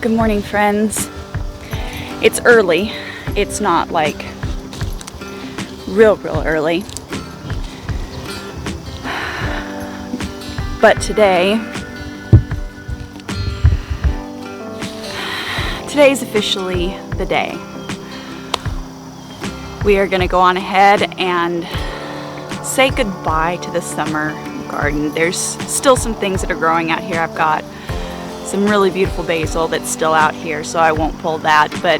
Good morning, friends. It's early. It's not like real early. But today's officially the day. We are going to go on ahead and say goodbye to the summer garden. There's still some things that are growing out here. I've got some really beautiful basil that's still out here, so I won't pull that. But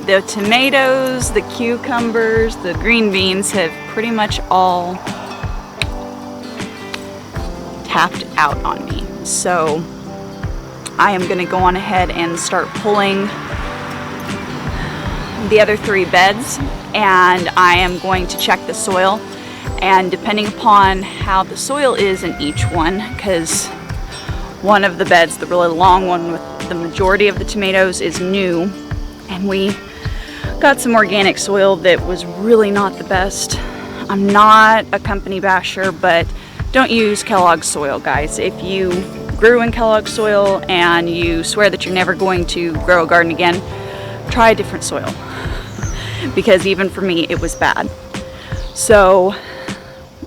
the tomatoes, the cucumbers, the green beans have pretty much all tapped out on me. So I am going to go on ahead and start pulling the other 3 beds, and I am going to check the soil. And depending upon how the soil is in each one, because one of the beds, the really long one with the majority of the tomatoes, is new, and we got some organic soil that was really not the best. I'm not a company basher, but don't use Kellogg's soil, guys. If you grew in Kellogg's soil and you swear that you're never going to grow a garden again, try a different soil, because even for me it was bad. So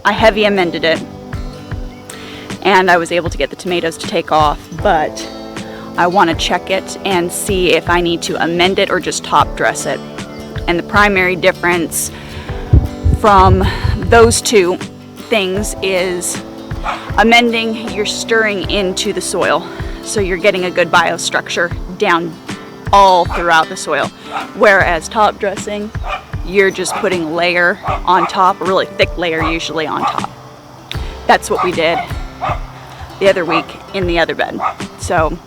I heavy amended it, and I was able to get the tomatoes to take off, but I want to check it and see if I need to amend it or just top dress it. And the primary difference from those two things is amending, you're stirring into the soil, so you're getting a good biostructure down all throughout the soil, whereas top dressing, you're just putting layer on top, a really thick layer usually on top. That's what we did the other week in the other bed. So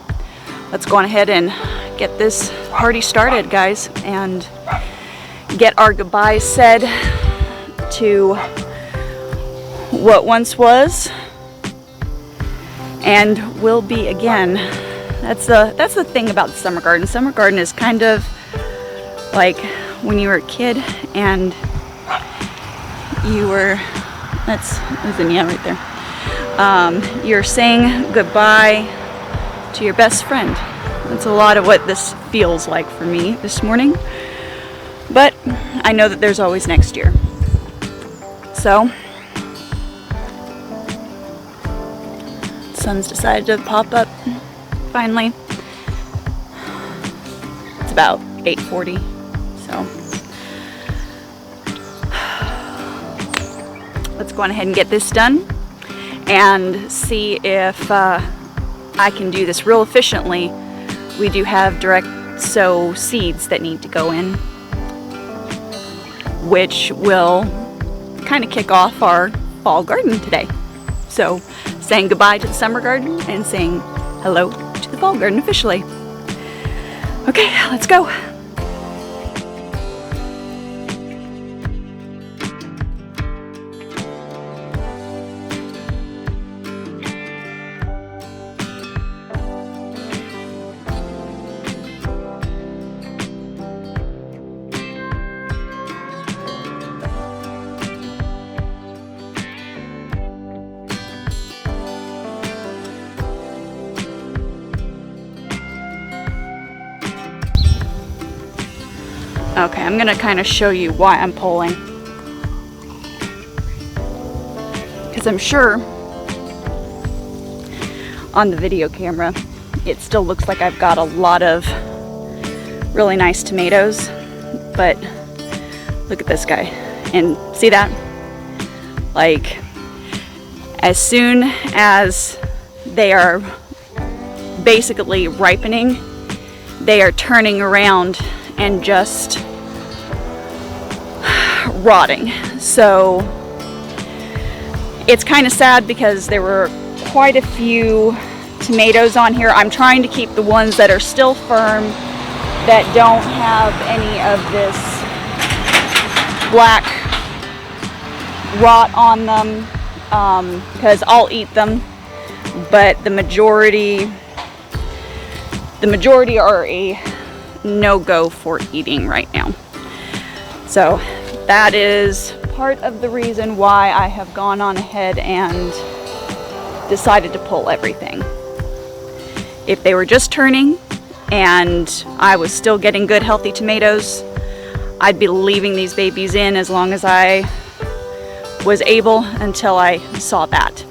let's go on ahead and get this party started, guys, and get our goodbyes said to what once was and will be again. That's the thing about the summer garden. Summer garden is kind of like when you were a kid and you were, that's Zinnia right there. You're saying goodbye to your best friend. That's a lot of what this feels like for me this morning. But I know that there's always next year. So, the sun's decided to pop up finally. It's about 8:40, so let's go on ahead and get this done and see if I can do this real efficiently. We do have direct sow seeds that need to go in, which will kind of kick off our fall garden today. So, saying goodbye to the summer garden and saying hello to the fall garden officially. Okay, let's go. Okay, I'm gonna kind of show you why I'm pulling, because I'm sure on the video camera it still looks like I've got a lot of really nice tomatoes, but look at this guy, and see that? Like, as soon as they are basically ripening, they are turning around and just rotting. So it's kind of sad because there were quite a few tomatoes on here. I'm trying to keep the ones that are still firm, that don't have any of this black rot on them, because I'll eat them, but the majority are a no-go for eating right now. So that is part of the reason why I have gone on ahead and decided to pull everything. If they were just turning, and I was still getting good healthy tomatoes, I'd be leaving these babies in as long as I was able until I saw that.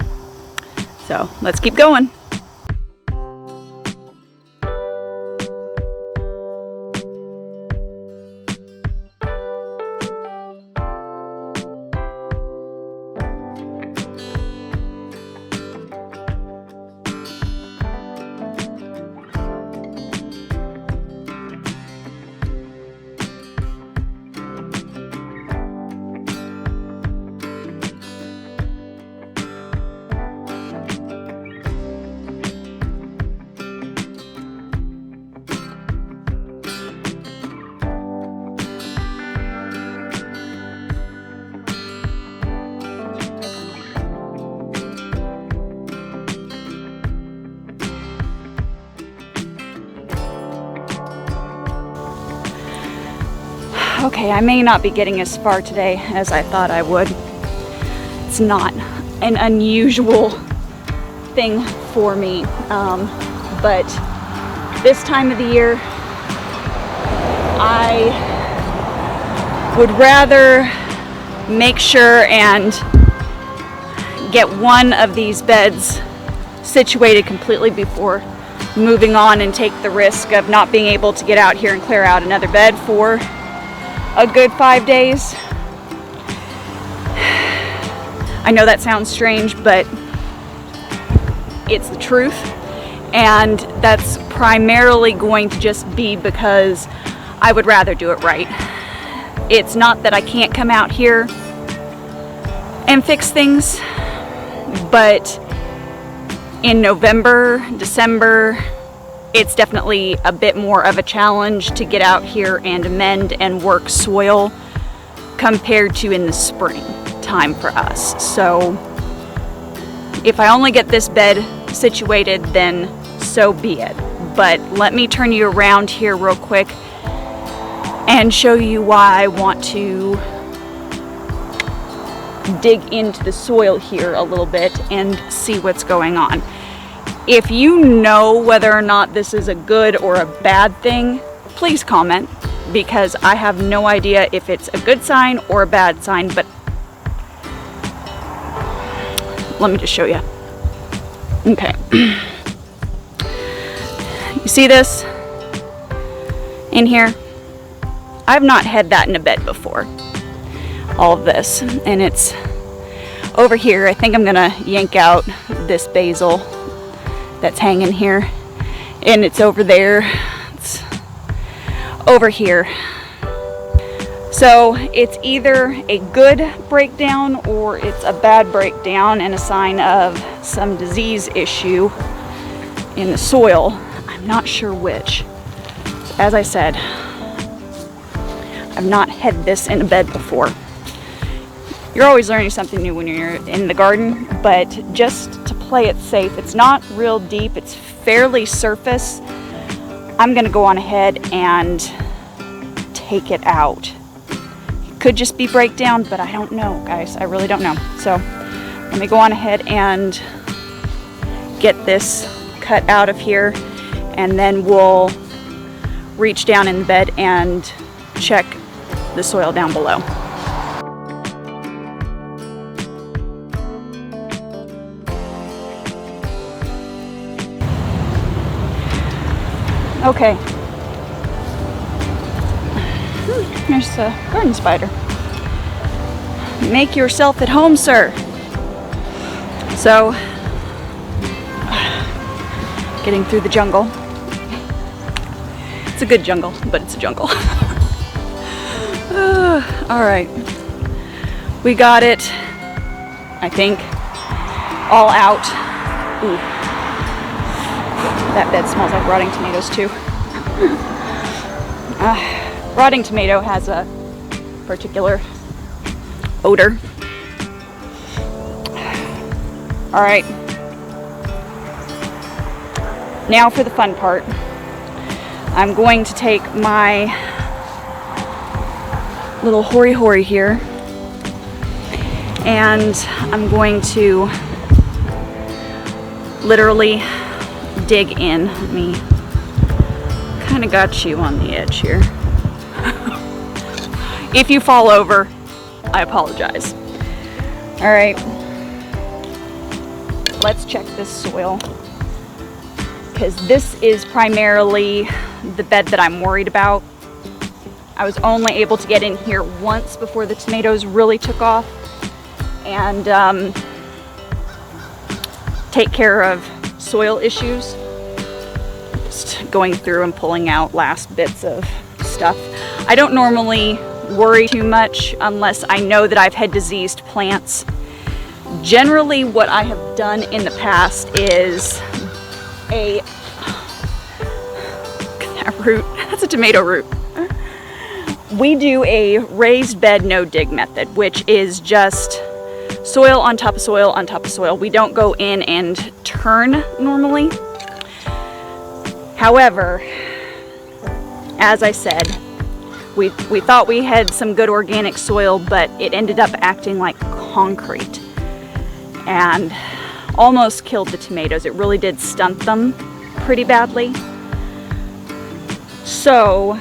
So let's keep going. Okay, I may not be getting as far today as I thought I would. It's not an unusual thing for me, but this time of the year, I would rather make sure and get one of these beds situated completely before moving on and take the risk of not being able to get out here and clear out another bed for a good 5 days. I know that sounds strange, but it's the truth, and that's primarily going to just be because I would rather do it right. It's not that I can't come out here and fix things, but in November, December, it's definitely a bit more of a challenge to get out here and amend and work soil compared to in the spring time for us. So if I only get this bed situated, then so be it. But let me turn you around here real quick and show you why I want to dig into the soil here a little bit and see what's going on. If you know whether or not this is a good or a bad thing, please comment, because I have no idea if it's a good sign or a bad sign, but let me just show you. Okay. You see this in here? I've not had that in a bed before. All of this, and it's over here. I think I'm gonna yank out this basil that's hanging here, and it's over there, it's over here. So it's either a good breakdown or it's a bad breakdown and a sign of some disease issue in the soil. I'm not sure which. As I said, I've not had this in a bed before. You're always learning something new when you're in the garden, but just to play it safe, it's not real deep, it's fairly surface. I'm gonna go on ahead and take it out. It could just be breakdown, but I don't know, guys. I really don't know. So let me go on ahead and get this cut out of here, and then we'll reach down in the bed and check the soil down below. Okay. There's a garden spider. Make yourself at home, sir. So, getting through the jungle. It's a good jungle, but it's a jungle. All right. We got it, I think, all out. Ooh. That bed smells like rotting tomatoes too. Rotting tomato has a particular odor. All right. Now for the fun part. I'm going to take my little hori here, and I'm going to literally dig in. Let me kind of got you on the edge here. If you fall over, I apologize. All right, let's check this soil, because this is primarily the bed that I'm worried about. I was only able to get in here once before the tomatoes really took off and take care of soil issues. Just going through and pulling out last bits of stuff. I don't normally worry too much unless I know that I've had diseased plants. Generally, what I have done in the past is look at that root. That's a tomato root. We do a raised bed no dig method, which is just soil on top of soil on top of soil. We don't go in and turn normally. However, as I said, we thought we had some good organic soil, but it ended up acting like concrete and almost killed the tomatoes. It really did stunt them pretty badly. So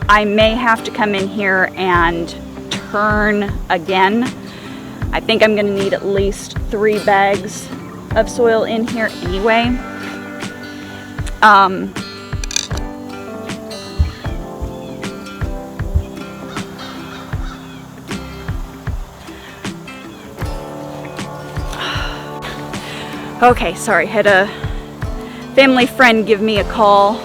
I may have to come in here and turn again. I think I'm gonna need at least 3 bags of soil in here anyway. Okay, sorry, had a family friend give me a call,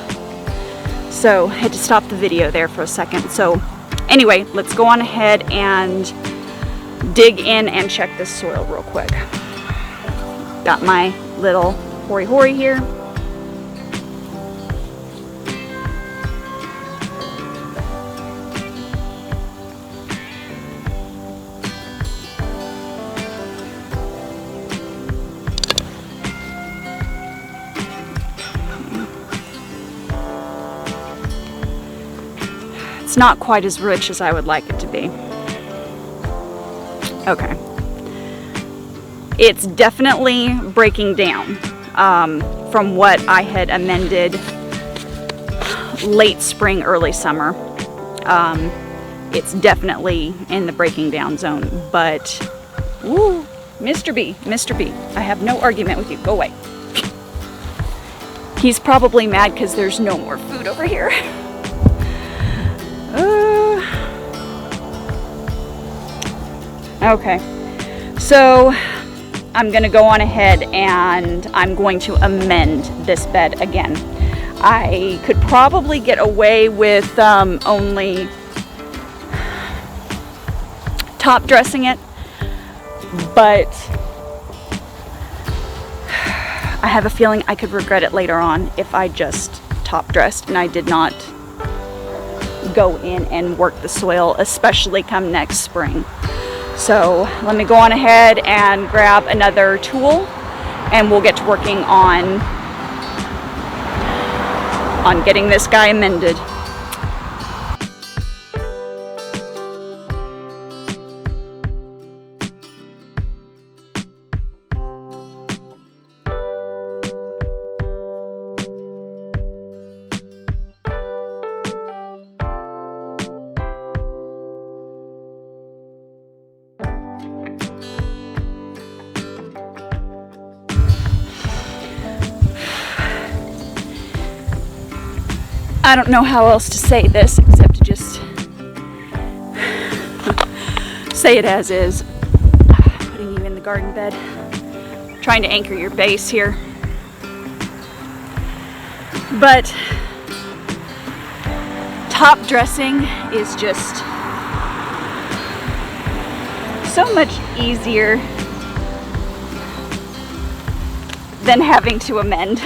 so had to stop the video there for a second. So anyway, let's go on ahead and dig in and check this soil real quick. Got my little hory here. It's not quite as rich as I would like it to be. Okay. It's definitely breaking down from what I had amended late spring, early summer. It's definitely in the breaking down zone, but woo, Mr. B, I have no argument with you. Go away. He's probably mad because there's no more food over here. Okay, so I'm gonna go on ahead and I'm going to amend this bed again. I could probably get away with only top dressing it, but I have a feeling I could regret it later on if I just top dressed and I did not go in and work the soil, especially come next spring. So let me go on ahead and grab another tool and we'll get to working on getting this guy amended. I don't know how else to say this except to just say it as is. Putting you in the garden bed, trying to anchor your base here. But top dressing is just so much easier than having to amend.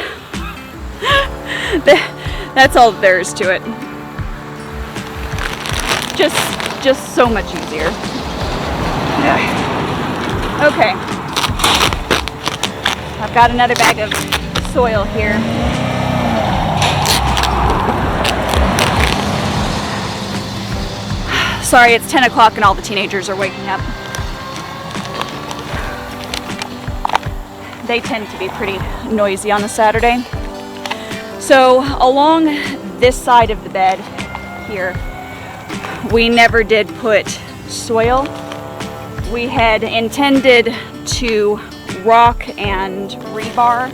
That's all there is to it. Just so much easier. Okay. I've got another bag of soil here. Sorry, it's 10 o'clock and all the teenagers are waking up. They tend to be pretty noisy on a Saturday. So along this side of the bed here, we never did put soil. We had intended to rock and rebar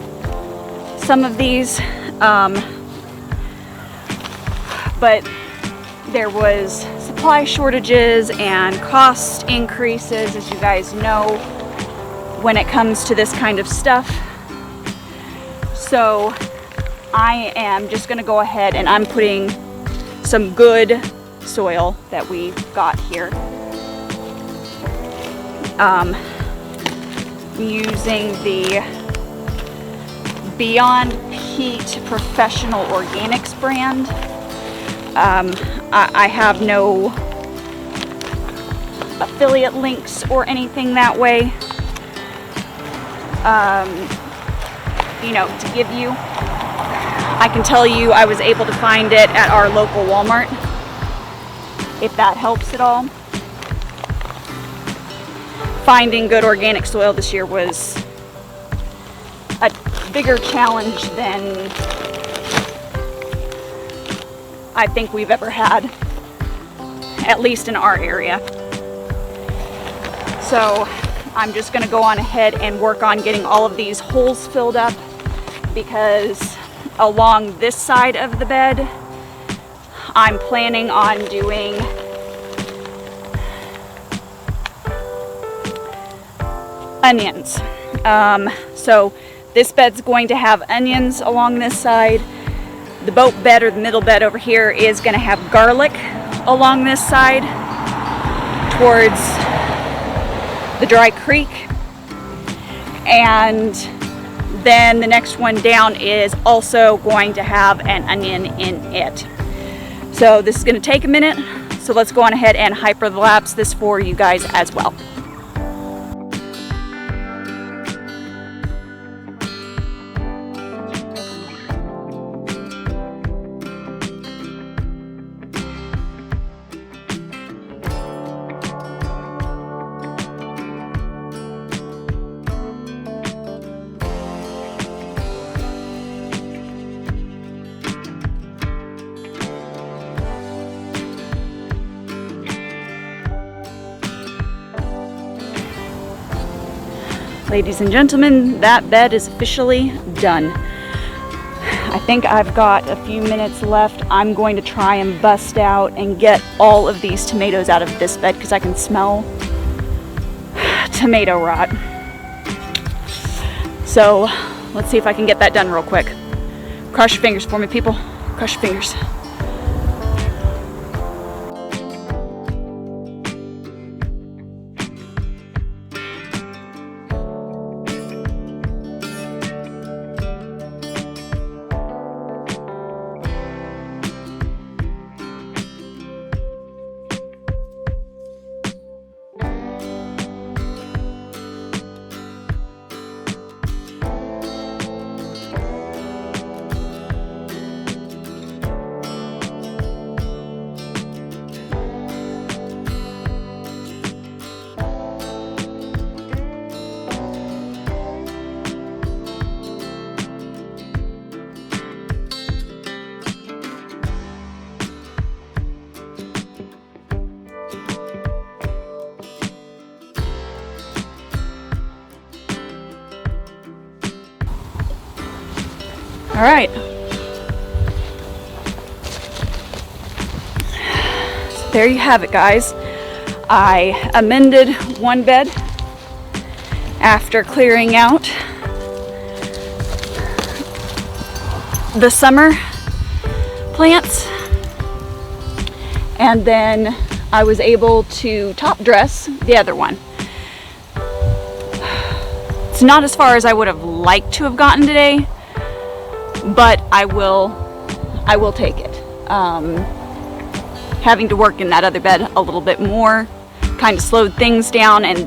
some of these, but there was supply shortages and cost increases, as you guys know, when it comes to this kind of stuff. So I am just going to go ahead and I'm putting some good soil that we got here. Using the Beyond Peat Professional Organics brand. I have no affiliate links or anything that way, you know, to give you. I can tell you I was able to find it at our local Walmart, if that helps at all. Finding good organic soil this year was a bigger challenge than I think we've ever had, at least in our area. So I'm just going to go on ahead and work on getting all of these holes filled up, because along this side of the bed I'm planning on doing onions. So this bed's going to have onions along this side. The boat bed, or the middle bed over here, is going to have garlic along this side towards the dry creek. And then the next one down is also going to have an onion in it. So this is going to take a minute, so let's go on ahead and hyperlapse this for you guys as well. Ladies and gentlemen, that bed is officially done. I think I've got a few minutes left. I'm going to try and bust out and get all of these tomatoes out of this bed, because I can smell tomato rot. So let's see if I can get that done real quick. Cross your fingers for me, people. Cross your fingers. All right. So there you have it, guys. I amended one bed after clearing out the summer plants, and then I was able to top dress the other one. It's not as far as I would have liked to have gotten today, but I will take it. Having to work in that other bed a little bit more kind of slowed things down, and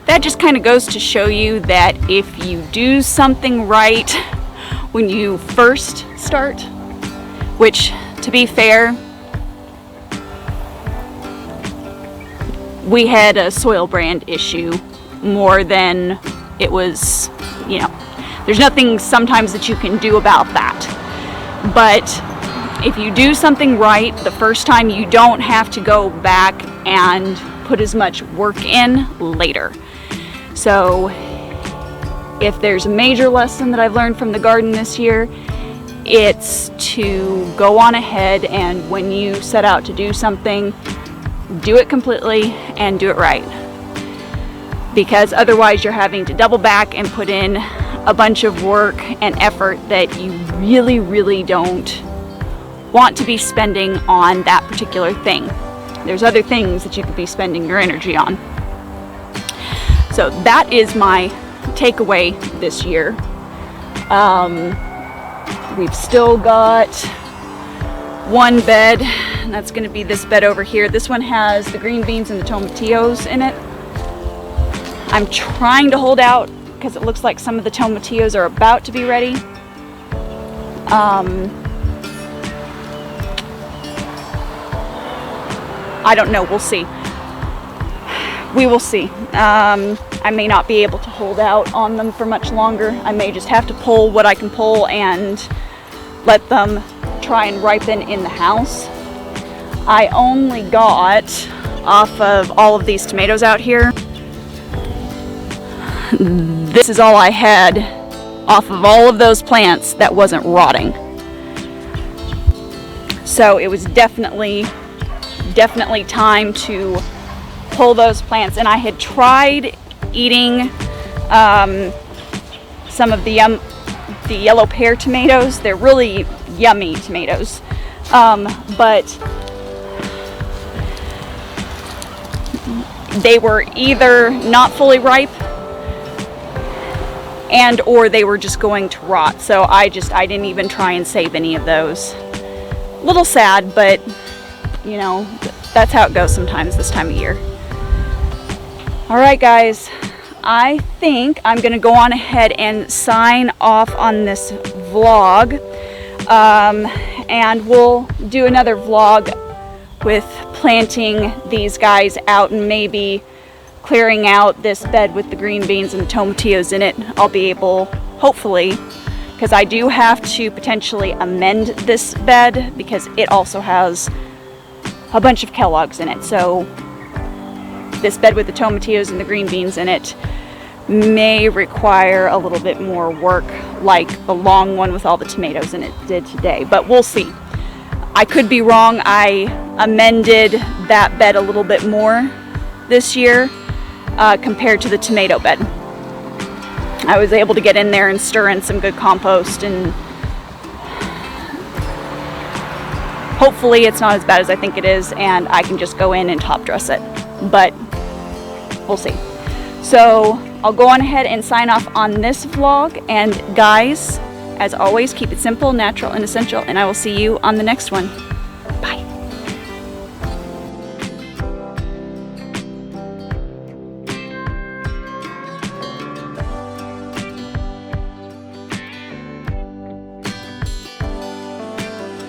that just kind of goes to show you that if you do something right when you first start, which, to be fair, we had a soil brand issue more than it was, you know, there's nothing sometimes that you can do about that. But if you do something right the first time, you don't have to go back and put as much work in later. So if there's a major lesson that I've learned from the garden this year, it's to go on ahead, and when you set out to do something, do it completely and do it right. Because otherwise you're having to double back and put in a bunch of work and effort that you really, really don't want to be spending on that particular thing. There's other things that you could be spending your energy on. So that is my takeaway this year. We've still got one bed, and that's going to be this bed over here. This one has the green beans and the tomatillos in it. I'm trying to hold out because it looks like some of the tomatillos are about to be ready. I don't know, we'll see. We will see. I may not be able to hold out on them for much longer. I may just have to pull what I can pull and let them try and ripen in the house. I only got, off of all of these tomatoes out here, this is all I had off of all of those plants that wasn't rotting. So it was definitely time to pull those plants. And I had tried eating some of the yellow pear tomatoes. They're really yummy tomatoes, but they were either not fully ripe and or they were just going to rot. So I didn't even try and save any of those. A little sad, but you know, that's how it goes sometimes this time of year. All right, guys, I think I'm gonna go on ahead and sign off on this vlog, and we'll do another vlog with planting these guys out and maybe clearing out this bed with the green beans and the tomatillos in it. I'll be able, hopefully, because I do have to potentially amend this bed because it also has a bunch of Kellogg's in it. So this bed with the tomatillos and the green beans in it may require a little bit more work, like the long one with all the tomatoes in it did today, but we'll see. I could be wrong. I amended that bed a little bit more this year compared to the tomato bed. I was able to get in there and stir in some good compost, and hopefully it's not as bad as I think it is, and I can just go in and top dress it, but we'll see. So I'll go on ahead and sign off on this vlog, and guys, as always, keep it simple, natural, and essential, and I will see you on the next one.